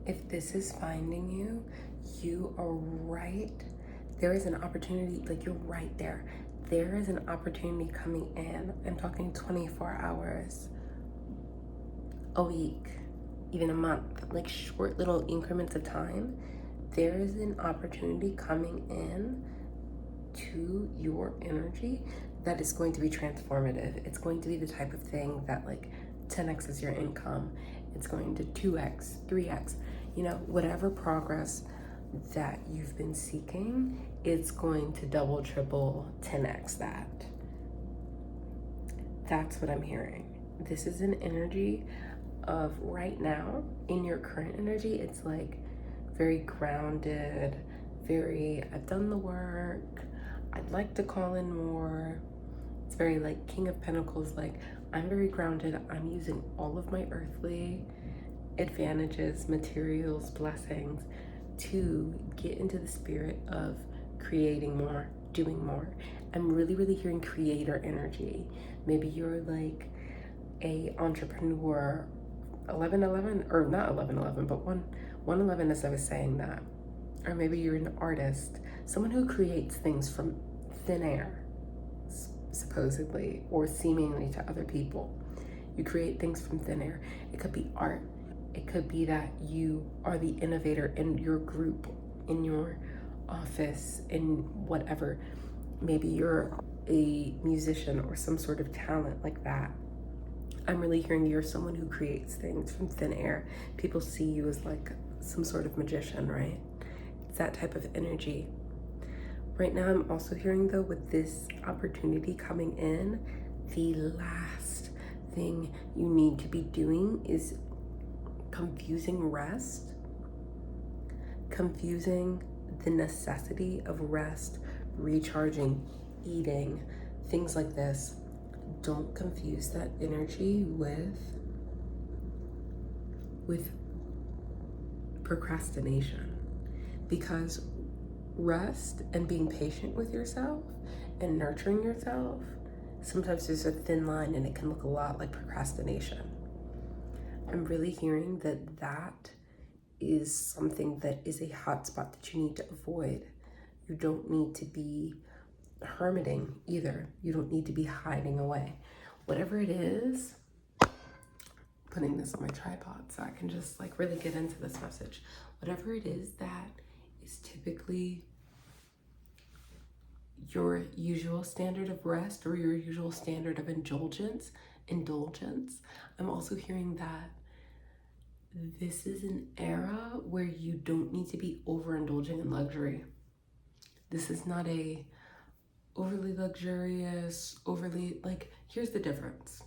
If this is finding you, you are right. There is an opportunity, like you're right there. There is an opportunity coming in. I'm talking 24 hours, a week, even a month, like short little increments of time. There is an opportunity coming in to your energy that is going to be transformative. It's going to be the type of thing that like 10x is your income. It's going to 2x, 3x, whatever progress that you've been seeking, it's going to double, triple, 10x that. That's what I'm hearing. This is an energy of right now, in your current energy, it's like very grounded, very, I've done the work, I'd like to call in more. It's very like King of Pentacles, like I'm very grounded. I'm using all of my earthly advantages, materials, blessings to get into the spirit of creating more, doing more. I'm really, really hearing creator energy. Maybe you're like a entrepreneur, 1111, or not 1111, but 111 as I was saying that. Or maybe you're an artist, someone who creates things from thin air, supposedly, or seemingly to other people. You create things from thin air. It could be art. It could be that you are the innovator in your group, in your office, in whatever. Maybe you're a musician or some sort of talent like that. I'm really hearing you're someone who creates things from thin air. People see you as like some sort of magician, right? It's that type of energy. Right now, I'm also hearing though, with this opportunity coming in, the last thing you need to be doing is confusing rest, confusing the necessity of rest, recharging, eating, things like this. Don't confuse that energy with procrastination, because rest and being patient with yourself and nurturing yourself, sometimes there's a thin line and it can look a lot like procrastination. I'm really hearing that is something that is a hot spot that you need to avoid. You don't need to be hermiting either. You don't need to be hiding away. Whatever it is, putting this on my tripod so I can just like really get into this message. Whatever it is that is typically your usual standard of rest or your usual standard of indulgence. I'm also hearing that this is an era where you don't need to be overindulging in luxury. This is not a overly luxurious, like, here's the difference.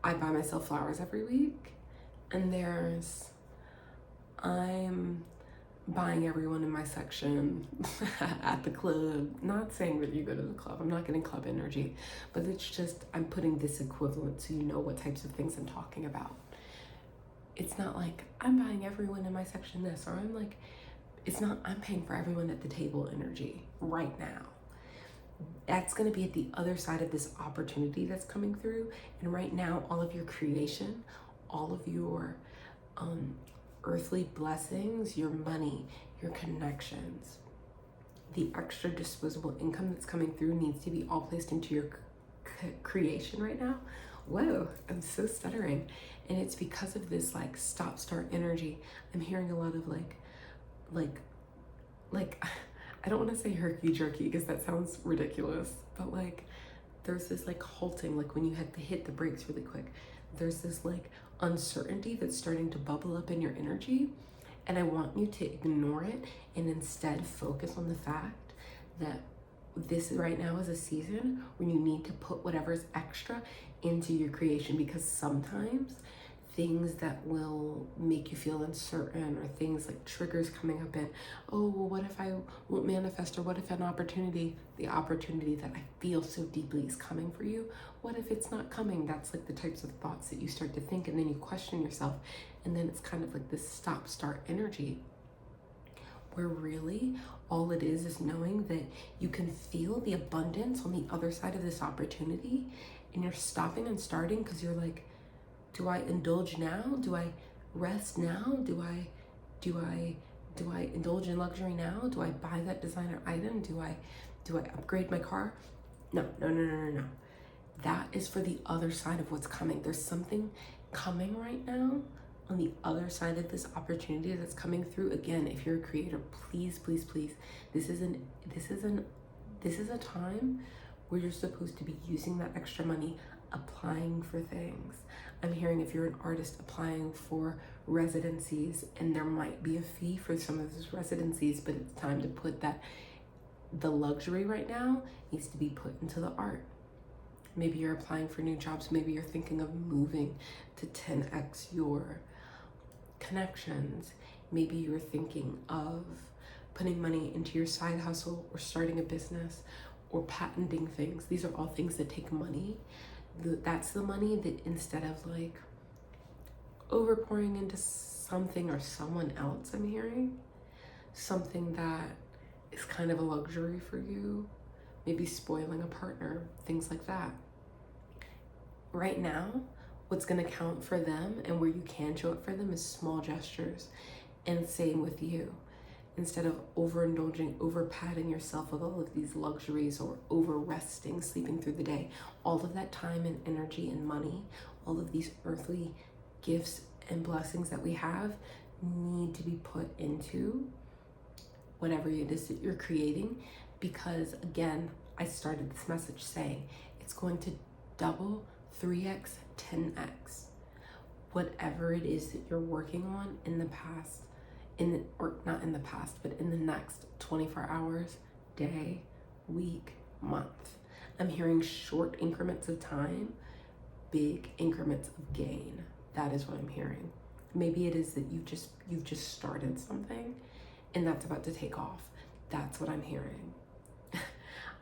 I buy myself flowers every week, and I'm buying everyone in my section at the club. Not saying that you go to the club, I'm not getting club energy, but it's just, I'm putting this equivalent so you know what types of things I'm talking about. It's not like I'm buying everyone in my section this, or I'm paying for everyone at the table energy right now. That's going to be at the other side of this opportunity that's coming through. And right now, all of your creation, all of your earthly blessings, your money, your connections, the extra disposable income that's coming through needs to be all placed into your creation right now. Whoa, I'm so stuttering. And it's because of this like stop-start energy. I'm hearing a lot of like I don't want to say herky-jerky because that sounds ridiculous, but like there's this like halting, like when you have to hit the brakes really quick. There's this like uncertainty that's starting to bubble up in your energy, and I want you to ignore it and instead focus on the fact that this right now is a season when you need to put whatever's extra into your creation, because sometimes things that will make you feel uncertain, or things like triggers coming up in, oh, well, what if I won't manifest, or what if the opportunity that I feel so deeply is coming for you, what if it's not coming? That's like the types of thoughts that you start to think, and then you question yourself, and then it's kind of like this stop-start energy, where really all it is knowing that you can feel the abundance on the other side of this opportunity, and you're stopping and starting because you're like, do I indulge now? Do I rest now? Do I indulge in luxury now? Do I buy that designer item? Do I upgrade my car? No, no, no, no, no, no. That is for the other side of what's coming. There's something coming right now on the other side of this opportunity that's coming through. Again, if you're a creator, please, please, please, this is a time where you're supposed to be using that extra money, applying for things. I'm hearing if you're an artist, applying for residencies, and there might be a fee for some of those residencies, but it's time to put that, the luxury right now needs to be put into the art. Maybe you're applying for new jobs. Maybe you're thinking of moving to 10x your connections. Maybe you're thinking of putting money into your side hustle or starting a business or patenting things. These are all things that take money. That's the money that, instead of like overpouring into something or someone else, I'm hearing something that is kind of a luxury for you, maybe spoiling a partner, things like that. Right now, what's going to count for them and where you can show up for them is small gestures. And same with you. Instead of overindulging, over patting yourself with all of these luxuries, or over resting, sleeping through the day, all of that time and energy and money, all of these earthly gifts and blessings that we have need to be put into whatever it is that you're creating. Because again, I started this message saying it's going to double, 3x, 10x whatever it is that you're working on in the past, or not in the past, but in the next 24 hours, day, week, month. I'm hearing short increments of time, big increments of gain. That is what I'm hearing. Maybe it is that you've just started something and that's about to take off. That's what I'm hearing.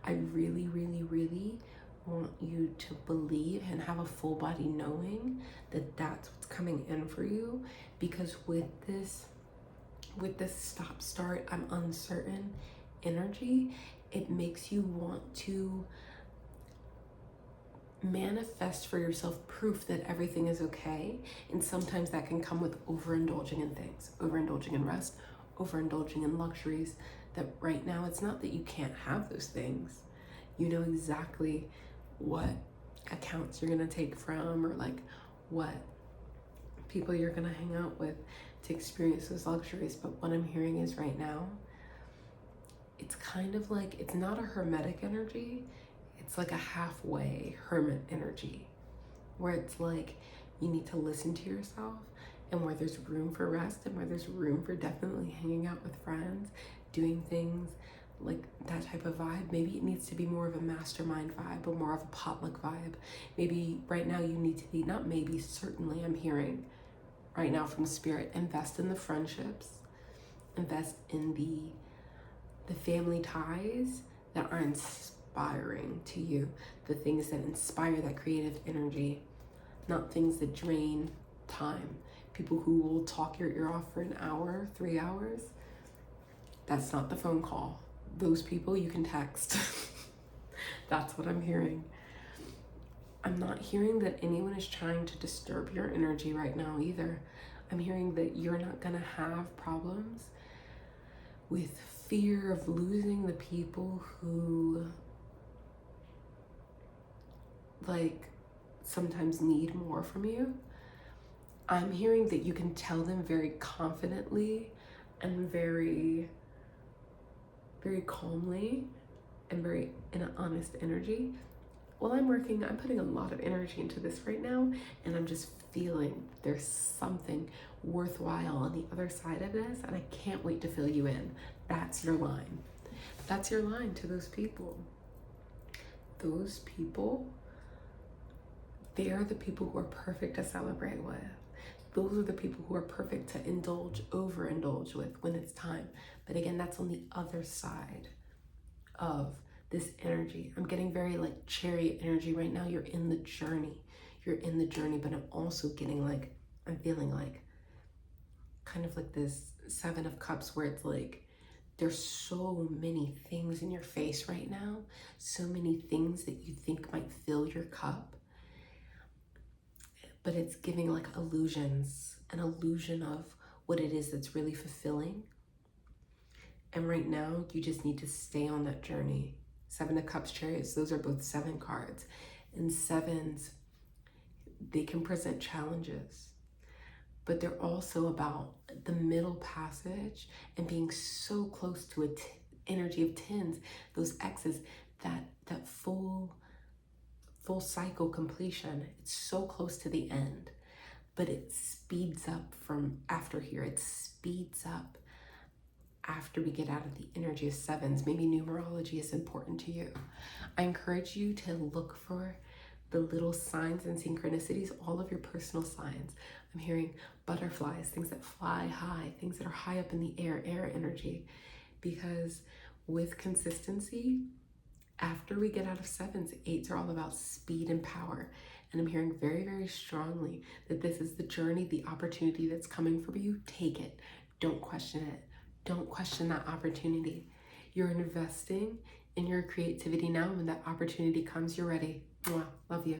I really, really, really want you to believe and have a full body knowing that that's what's coming in for you, because with this stop start, I'm uncertain energy, it makes you want to manifest for yourself proof that everything is okay. And sometimes that can come with overindulging in things, overindulging in rest, overindulging in luxuries, that right now it's not that you can't have those things. You know exactly what accounts you're gonna take from, or like what people you're gonna hang out with to experience those luxuries. But what I'm hearing is right now, it's kind of like, it's not a hermetic energy, it's like a halfway hermit energy, where it's like you need to listen to yourself, and where there's room for rest, and where there's room for definitely hanging out with friends, doing things like that type of vibe. Maybe it needs to be more of a mastermind vibe, or more of a potluck vibe. Maybe right now you need to be, not maybe, certainly I'm hearing right now from spirit, invest in the friendships, invest in the family ties that are inspiring to you, the things that inspire that creative energy, not things that drain time. People who will talk your ear off for an hour, 3 hours, that's not the phone call. Those people you can text. That's what I'm hearing. I'm not hearing that anyone is trying to disturb your energy right now either. I'm hearing that you're not gonna have problems with fear of losing the people who like sometimes need more from you. I'm hearing that you can tell them very confidently and very, very calmly and very in an honest energy. Well, I'm putting a lot of energy into this right now, and I'm just feeling there's something worthwhile on the other side of this, and I can't wait to fill you in. That's your line. That's your line to those people. Those people, they are the people who are perfect to celebrate with. Those are the people who are perfect to overindulge with when it's time. But again, that's on the other side of this energy. I'm getting very like chariot energy right now. You're in the journey. You're in the journey, but I'm also getting like, I'm feeling like kind of like this 7 of Cups, where it's like there's so many things in your face right now, so many things that you think might fill your cup, but it's giving like illusions an illusion of what it is that's really fulfilling. And right now, you just need to stay on that journey. Seven of Cups, Chariots, those are both 7 cards. And 7s, they can present challenges, but they're also about the middle passage and being so close to a energy of 10s, those X's, that full cycle completion. It's so close to the end, but it speeds up from after here. It speeds up after we get out of the energy of 7s. Maybe numerology is important to you. I encourage you to look for the little signs and synchronicities, all of your personal signs. I'm hearing butterflies, things that fly high, things that are high up in the air energy. Because with consistency, after we get out of 7s, 8s are all about speed and power. And I'm hearing very, very strongly that this is the journey, the opportunity that's coming for you. Take it. Don't question it. Don't question that opportunity. You're investing in your creativity now. When that opportunity comes, you're ready. Mwah. Love you.